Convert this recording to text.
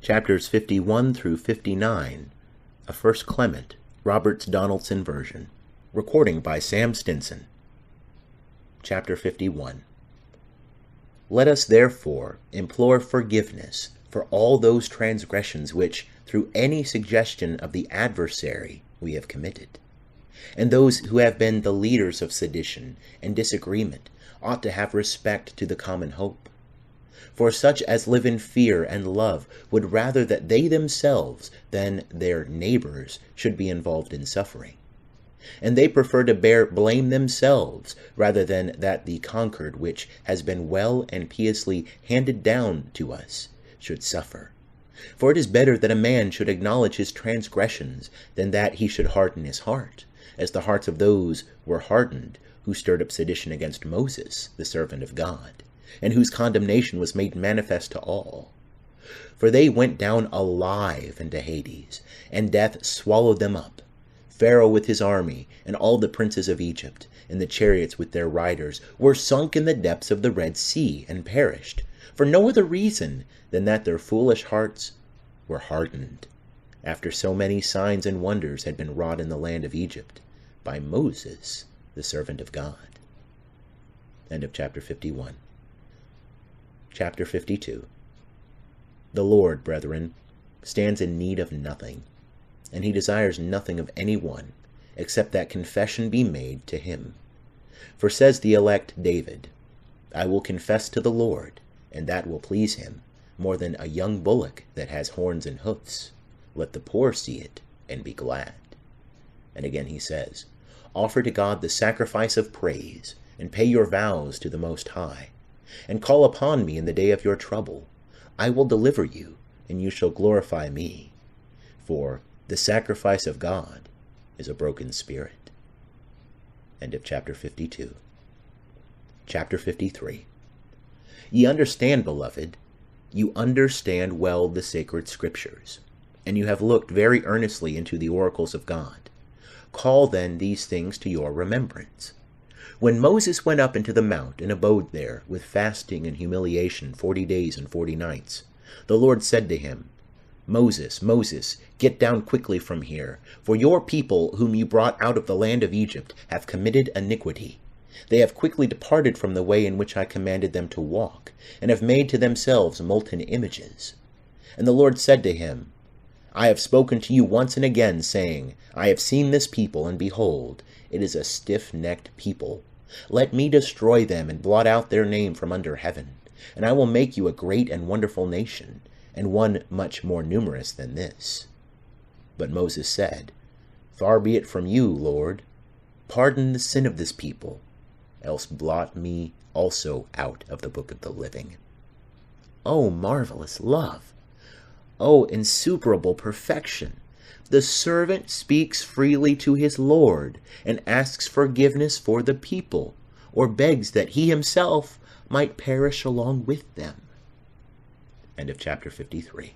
chapters 51 through 59 of First Clement, Robert's Donaldson version. Recording by Sam Stinson. Chapter 51. Let us therefore implore forgiveness for all those transgressions which, through any suggestion of the adversary, we have committed. And those who have been the leaders of sedition and disagreement ought to have respect to the common hope. For such as live in fear and love would rather that they themselves than their neighbors should be involved in suffering. And they prefer to bear blame themselves rather than that the concord which has been well and piously handed down to us should suffer. For it is better that a man should acknowledge his transgressions than that he should harden his heart, as the hearts of those were hardened who stirred up sedition against Moses, the servant of God, and whose condemnation was made manifest to all. For they went down alive into Hades, and death swallowed them up. Pharaoh with his army, and all the princes of Egypt, and the chariots with their riders, were sunk in the depths of the Red Sea, and perished, for no other reason than that their foolish hearts were hardened, after so many signs and wonders had been wrought in the land of Egypt by Moses, the servant of God. End of chapter 51. Chapter 52. The Lord, brethren, stands in need of nothing, and he desires nothing of any one, except that confession be made to him. For says the elect David, I will confess to the Lord, and that will please him, more than a young bullock that has horns and hoofs. Let the poor see it, and be glad. And again he says, offer to God the sacrifice of praise, and pay your vows to the Most High, and call upon me in the day of your trouble. I will deliver you, and you shall glorify me. For the sacrifice of God is a broken spirit. End of chapter 52. Chapter 53. Ye understand, beloved, you understand well the sacred scriptures, and you have looked very earnestly into the oracles of God. Call then these things to your remembrance. When Moses went up into the mount and abode there with fasting and humiliation 40 days and 40 nights, the Lord said to him, Moses, Moses, get down quickly from here, for your people whom you brought out of the land of Egypt have committed iniquity. They have quickly departed from the way in which I commanded them to walk, and have made to themselves molten images. And the Lord said to him, I have spoken to you once and again, saying, I have seen this people, and behold, it is a stiff-necked people. Let me destroy them and blot out their name from under heaven, and I will make you a great and wonderful nation, and one much more numerous than this. But Moses said, Far be it from you, Lord. Pardon the sin of this people, else blot me also out of the book of the living. O marvelous love! O insuperable perfection! The servant speaks freely to his Lord, and asks forgiveness for the people, or begs that he himself might perish along with them. End of chapter 53.